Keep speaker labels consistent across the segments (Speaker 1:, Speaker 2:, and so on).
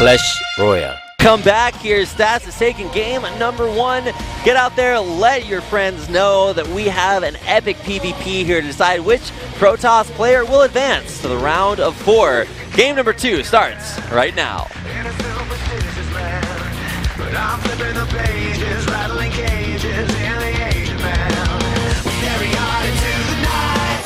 Speaker 1: Clash Royale.
Speaker 2: Come back here. Stats is taking game number 1. Get out there, let your friends know that we have an epic PvP here to decide which Protoss player will advance to the round of 4. Game number 2 starts right now. I'm flipping the pages, rattling cages in the Asian man. Carry on into the night.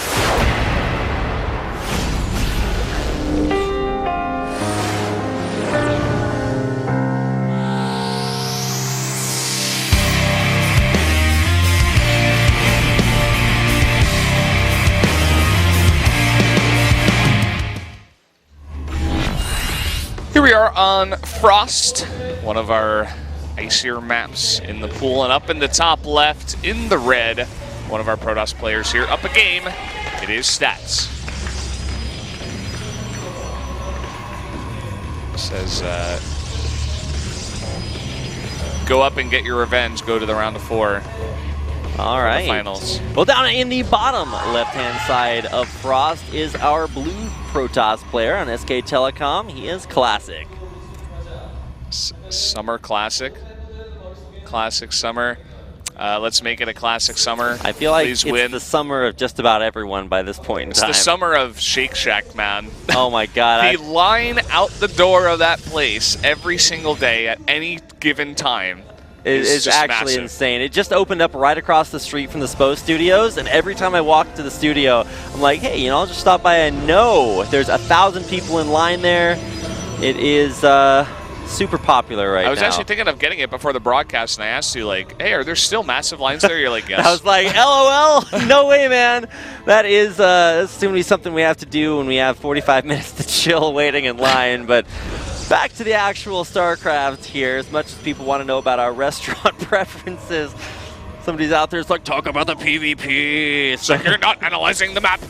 Speaker 3: Here we are on Frost, one of our icier maps in the pool, and up in the top left, in the red, one of our Protoss players here up a game. It is Stats. Says, go up and get your revenge, go to the round of 4.
Speaker 2: All right.
Speaker 3: Finals.
Speaker 2: Well, down in the bottom left-hand side of Frost is our blue Protoss player on SK Telecom. He is Classic.
Speaker 3: Summer Classic. Classic Summer. Let's make it a Classic Summer.
Speaker 2: I feel like
Speaker 3: Please
Speaker 2: it's
Speaker 3: win.
Speaker 2: the summer of just about everyone by this point in time.
Speaker 3: It's the summer of Shake Shack, man.
Speaker 2: Oh my God.
Speaker 3: The line out the door of that place every single day at any given time is
Speaker 2: actually
Speaker 3: massive.
Speaker 2: insane. It just opened up right across the street from the SPO studios, and every time I walk to the studio, I'm like, hey, you know, I'll just stop by and no, there's 1,000 people in line there. It is super popular right now.
Speaker 3: I was actually thinking of getting it before the broadcast, and I asked you, like, hey, are there still massive lines there? You're like, yes.
Speaker 2: I was like, LOL, no way, man. That is that's going to be something we have to do when we have 45 minutes to chill waiting in line, but back to the actual StarCraft here. As much as people want to know about our restaurant preferences, somebody's out there, it's like, talk about the PvP. It's like,
Speaker 3: You're not analyzing the map.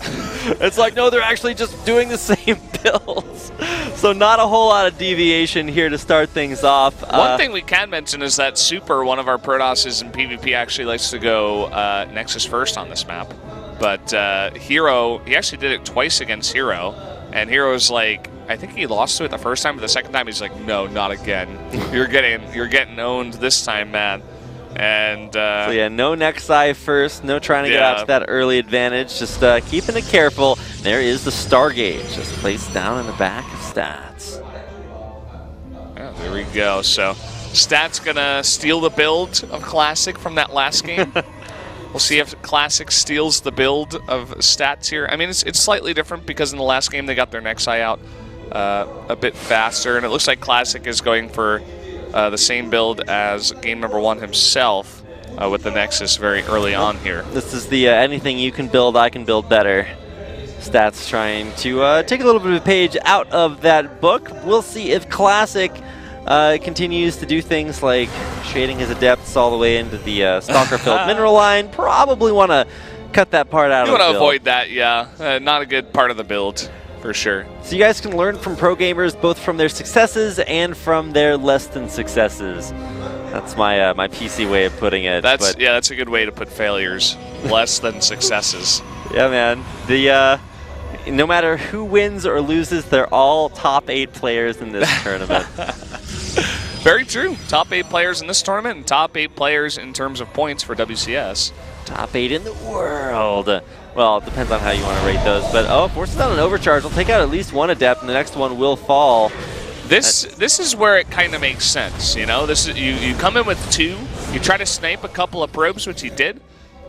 Speaker 2: it's like, no, they're actually just doing the same builds. So not a whole lot of deviation here to start things off.
Speaker 3: One thing we can mention is that Super, one of our Protosses in PvP, actually likes to go Nexus first on this map. But Hero, he actually did it twice against Hero, and Hero's like, I think he lost to it the first time, but the second time he's like, no, not again. You're getting owned this time, man. And
Speaker 2: so yeah, no Nexi first, no trying to get out to that early advantage, just keeping it careful. There is the Star Gauge, just placed down in the back of Stats.
Speaker 3: Yeah, there we go. So Stats gonna steal the build of Classic from that last game. We'll see if Classic steals the build of Stats here. I mean, it's slightly different because in the last game they got their Nexi out a bit faster, and it looks like Classic is going for the same build as game number 1 himself with the Nexus very early on here.
Speaker 2: This is the anything you can build, I can build better. Stats trying to take a little bit of a page out of that book. We'll see if Classic continues to do things like shading his adepts all the way into the Stalker-filled mineral line. Probably want to cut that part out of the build.
Speaker 3: You want to avoid that, yeah. Not a good part of the build, for sure.
Speaker 2: So you guys can learn from pro gamers both from their successes and from their less than successes. That's my my PC way of putting it.
Speaker 3: That's a good way to put failures. Less than successes.
Speaker 2: Yeah, man. The no matter who wins or loses, they're all top 8 players in this tournament.
Speaker 3: Very true. Top 8 players in this tournament and top 8 players in terms of points for WCS.
Speaker 2: Top 8 in the world. Well, it depends on how you want to rate those. But, forces out an overcharge. We'll take out at least one adept, and the next one will fall.
Speaker 3: This is where it kind of makes sense, you know? This is you come in with 2, you try to snipe a couple of probes, which he did,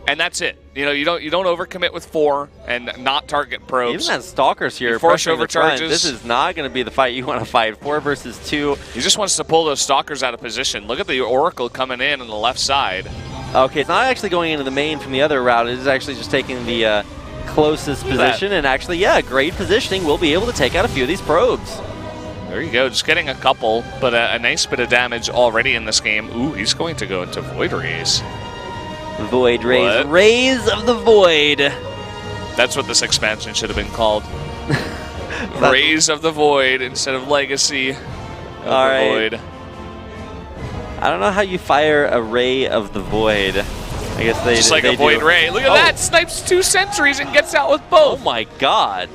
Speaker 3: and that's it. You know, you don't overcommit with 4 and not target probes.
Speaker 2: Even that Stalker's here.
Speaker 3: You force overcharges.
Speaker 2: This is not going to be the fight you want to fight. 4 versus 2.
Speaker 3: He just wants to pull those Stalkers out of position. Look at the Oracle coming in on the left side.
Speaker 2: Okay, it's not actually going into the main from the other route. It is actually just taking the closest position. And actually, yeah, great positioning. We'll be able to take out a few of these probes.
Speaker 3: There you go, just getting a couple, but a nice bit of damage already in this game. Ooh, he's going to go into Void Rays.
Speaker 2: Void Rays. Rays of the Void.
Speaker 3: That's what this expansion should have been called. Rays of the Void instead of Legacy of the Void.
Speaker 2: I don't know how you fire a Ray of the Void. I guess they
Speaker 3: just like
Speaker 2: they
Speaker 3: a Void Ray. Look at that! Snipes 2 sentries and gets out with both.
Speaker 2: Oh my god.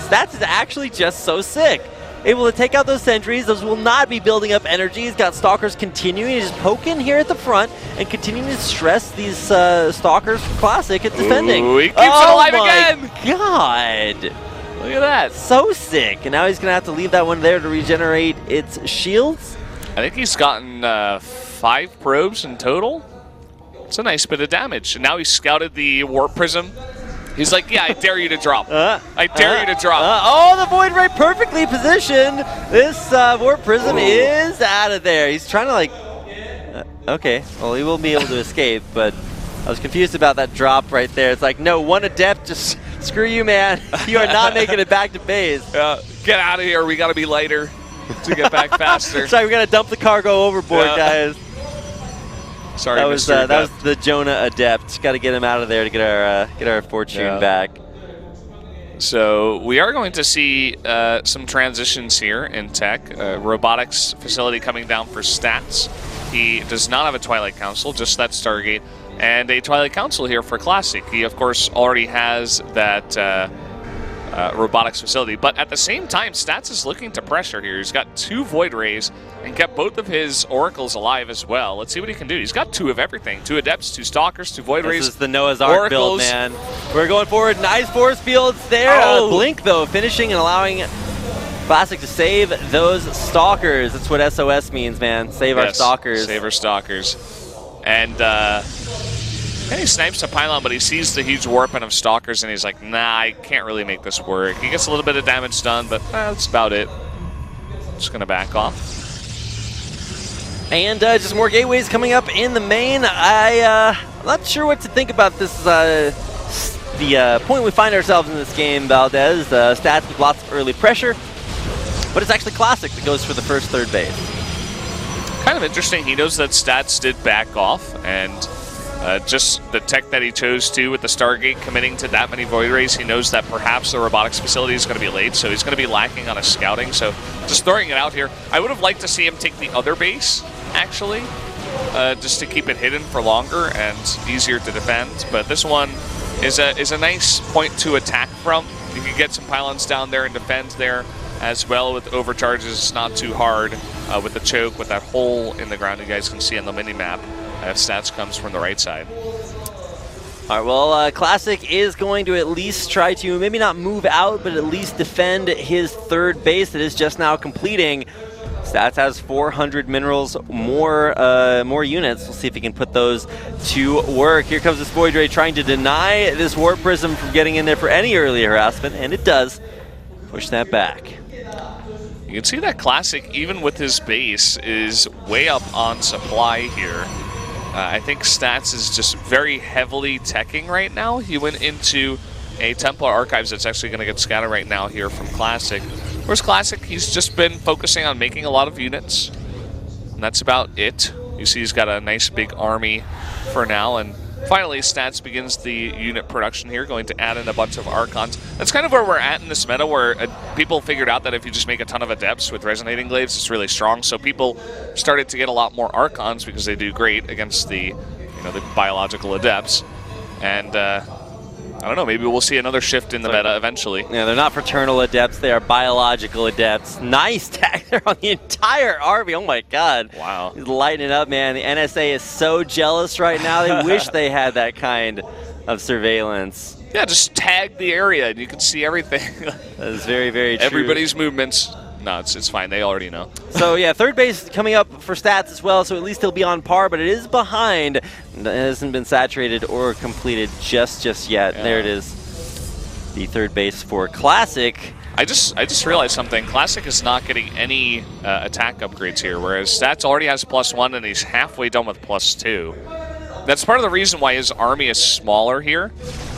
Speaker 2: Stats is actually just so sick. able to take out those sentries. Those will not be building up energy. He's got Stalkers continuing to just poke in here at the front and continuing to stress these Stalkers from Classic at defending.
Speaker 3: Ooh, he keeps it alive again!
Speaker 2: God!
Speaker 3: Look at that.
Speaker 2: So sick. And now he's going to have to leave that one there to regenerate its shields.
Speaker 3: I think he's gotten 5 probes in total. It's a nice bit of damage. And now he's scouted the Warp Prism. He's like, yeah, I dare you to drop. I dare you to drop.
Speaker 2: Oh, the Void Ray perfectly positioned. This Warp Prism is out of there. He's trying to like... okay, well, he will be able to escape, but I was confused about that drop right there. It's like, no, one Adept, just screw you, man. You are not making it back to base.
Speaker 3: Get out of here. We got to be lighter to get back faster.
Speaker 2: Sorry, we got to dump the cargo overboard, guys.
Speaker 3: Sorry,
Speaker 2: that was the Jonah Adept. Got to get him out of there to get our fortune back.
Speaker 3: So we are going to see some transitions here in tech. Robotics facility coming down for stats. He does not have a Twilight Council, just that Stargate, and a Twilight Council here for Classic. He, of course, already has that robotics facility, but at the same time, Stats is looking to pressure here. He's got 2 Void Rays and kept both of his Oracles alive as well. Let's see what he can do. He's got 2 of everything. 2 Adepts, 2 Stalkers, 2 Void Rays.
Speaker 2: This is the Noah's Ark build, man. We're going forward. Nice force fields there. Blink, though, finishing and allowing Classic to save those Stalkers. That's what SOS means, man. Save our Stalkers.
Speaker 3: Save our Stalkers. And he snipes a pylon, but he sees the huge warping of Stalkers, and he's like, nah, I can't really make this work. He gets a little bit of damage done, but that's about it. Just going to back off.
Speaker 2: And just more gateways coming up in the main. I'm not sure what to think about this. The point we find ourselves in this game, Valdez. Stats with lots of early pressure, but it's actually Classic that goes for the first third base.
Speaker 3: Kind of interesting. He knows that Stats did back off, and just the tech that he chose to with the Stargate committing to that many Void Rays, he knows that perhaps the robotics facility is going to be late, so he's going to be lacking on his scouting. So just throwing it out here. I would have liked to see him take the other base, actually, just to keep it hidden for longer and easier to defend. But this one is a nice point to attack from. You can get some pylons down there and defend there as well with overcharges. It's not too hard with the choke, with that hole in the ground you guys can see on the mini-map. If Stats comes from the right side.
Speaker 2: All right, well, Classic is going to at least try to maybe not move out, but at least defend his third base that is just now completing. Stats has 400 minerals, more units. We'll see if he can put those to work. Here comes this Void Ray trying to deny this Warp Prism from getting in there for any early harassment, and it does. Push that back.
Speaker 3: You can see that Classic, even with his base, is way up on supply here. I think Stats is just very heavily teching right now. He went into a Templar Archives that's actually going to get scattered right now here from Classic. Whereas Classic, he's just been focusing on making a lot of units. And that's about it. You see he's got a nice big army for now. And finally, Stats begins the unit production here, going to add in a bunch of Archons. That's kind of where we're at in this meta, where people figured out that if you just make a ton of Adepts with Resonating Glaives, it's really strong. So people started to get a lot more Archons because they do great against the biological Adepts. And I don't know, maybe we'll see another shift in the meta eventually.
Speaker 2: Yeah, they're not fraternal Adepts, they are biological Adepts. Nice tag there on the entire army. Oh my god.
Speaker 3: Wow.
Speaker 2: He's lighting it up, man. The NSA is so jealous right now. They wish they had that kind of surveillance.
Speaker 3: Yeah, just tag the area and you can see everything.
Speaker 2: That is very, very true.
Speaker 3: Everybody's movements. No, it's fine. They already know.
Speaker 2: So, yeah, third base coming up for Stats as well, so at least he'll be on par, but it is behind. It hasn't been saturated or completed just yet. Yeah. There it is, the third base for Classic.
Speaker 3: I just realized something. Classic is not getting any attack upgrades here, whereas Stats already has +1 and he's halfway done with +2. That's part of the reason why his army is smaller here.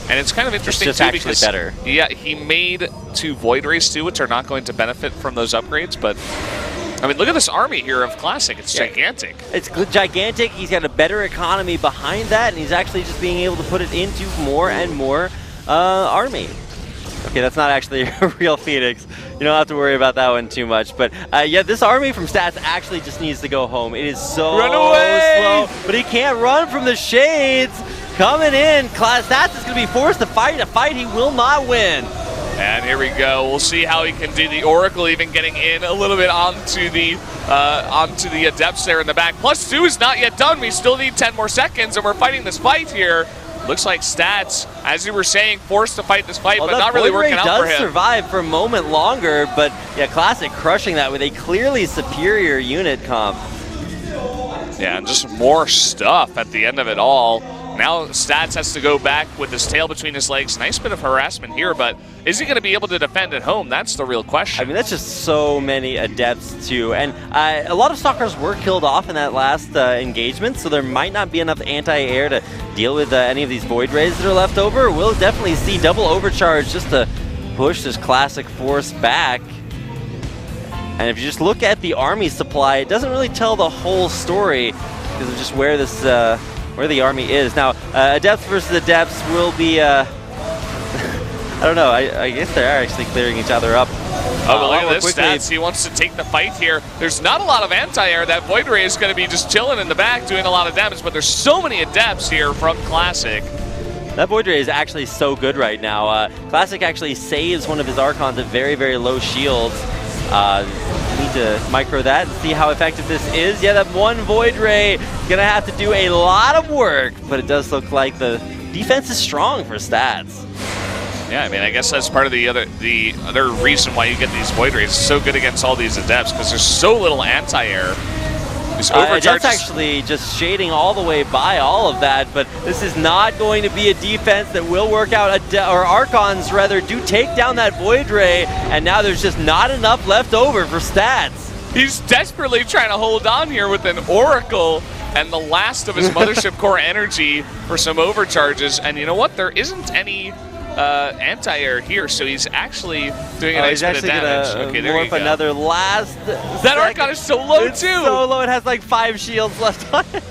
Speaker 3: And it's kind of interesting
Speaker 2: too because better.
Speaker 3: Yeah, he made 2 Void Rays too, which are not going to benefit from those upgrades. But I mean, look at this army here of Classic. It's gigantic.
Speaker 2: It's gigantic. He's got a better economy behind that, and he's actually just being able to put it into more and more army. Okay, that's not actually a real Phoenix. You don't have to worry about that one too much. But yeah, this army from Stats actually just needs to go home. It is so slow, but he can't run from the shades. Coming in, Stats is going to be forced to fight a fight he will not win.
Speaker 3: And here we go. We'll see how he can do. The Oracle even getting in a little bit onto the Adepts there in the back. +2 is not yet done. We still need 10 more seconds, and we're fighting this fight here. Looks like Stats, as you were saying, forced to fight this fight, but not really working out for him.
Speaker 2: Does survive for a moment longer, but yeah, Classic crushing that with a clearly superior unit comp.
Speaker 3: Yeah, and just more stuff at the end of it all. Now Stats has to go back with his tail between his legs. Nice bit of harassment here, but is he going to be able to defend at home? That's the real question.
Speaker 2: I mean, that's just so many Adepts, too. And a lot of Stalkers were killed off in that last engagement, so there might not be enough anti-air to deal with any of these Void Rays that are left over. We'll definitely see double overcharge just to push this Classic force back. And if you just look at the army supply, it doesn't really tell the whole story because of just where this where the army is. Now, Adepts versus Adepts will be, I don't know, I guess they are actually clearing each other up.
Speaker 3: Oh, but look at this Stats. He wants to take the fight here. There's not a lot of anti-air. That Void Ray is going to be just chilling in the back, doing a lot of damage, but there's so many Adepts here from Classic.
Speaker 2: That Void Ray is actually so good right now. Classic actually saves one of his Archons at very, very low shields. Need to micro that and see how effective this is. Yeah, that one Void Ray gonna have to do a lot of work, but it does look like the defense is strong for Stats.
Speaker 3: Yeah, I mean, I guess that's part of the other reason why you get these Void Rays. It's so good against all these Adepts because there's so little anti-air.
Speaker 2: That's actually just shading all the way by all of that, but this is not going to be a defense that will work out. Or Archons, rather, do take down that Void Ray, and now there's just not enough left over for Stats.
Speaker 3: He's desperately trying to hold on here with an Oracle and the last of his Mothership Core energy for some overcharges, and you know what? There isn't any anti-air here, so he's actually doing a nice bit of damage. Okay, there you go.
Speaker 2: Another last.
Speaker 3: That Archon is so low
Speaker 2: it's
Speaker 3: too.
Speaker 2: So low, it has like 5 shields left on it.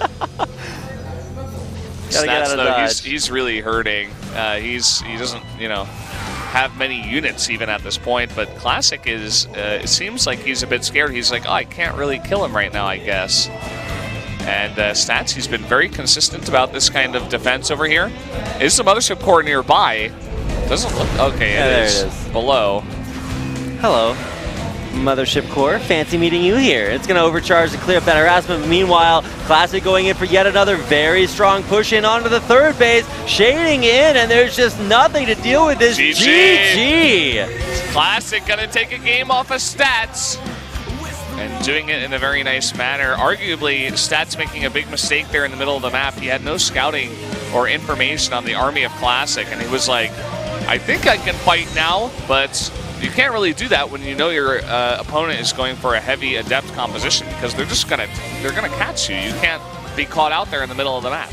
Speaker 3: Stats, though, he's really hurting. He doesn't, have many units even at this point. But Classic is. It seems like he's a bit scared. He's like, oh, I can't really kill him right now, I guess. And Stats, he's been very consistent about this kind of defense over here. Is the Mothership Core nearby? Doesn't look okay.
Speaker 2: Yeah, there it is.
Speaker 3: Below.
Speaker 2: Hello, Mothership Core. Fancy meeting you here. It's going to overcharge to clear up that harassment. But meanwhile, Classic going in for yet another very strong push in onto the third base, shading in, and there's just nothing to deal with this. GG.
Speaker 3: Classic going to take a game off of Stats. And doing it in a very nice manner. Arguably, Stats making a big mistake there in the middle of the map. He had no scouting or information on the army of Classic, and he was like, I think I can fight now, but you can't really do that when you know your opponent is going for a heavy Adept composition because they're gonna catch you. You can't be caught out there in the middle of the map.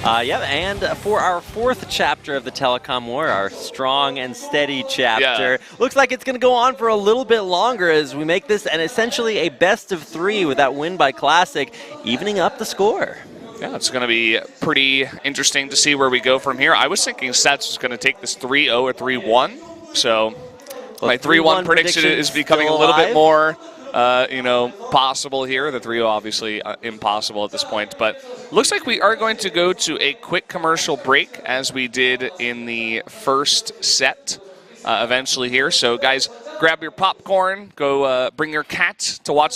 Speaker 2: Yep, and for our 4th chapter of the Telecom War, our strong and steady chapter, looks like it's going to go on for a little bit longer as we make this essentially a best of 3 with that win by Classic, evening up the score.
Speaker 3: Yeah, it's going to be pretty interesting to see where we go from here. I was thinking Stats was going to take this 3-0 or 3-1, so my 3-1 prediction is becoming a little bit more possible here. The 3-0 obviously impossible at this point, but looks like we are going to go to a quick commercial break as we did in the first set eventually here. So guys, grab your popcorn, go bring your cat to watch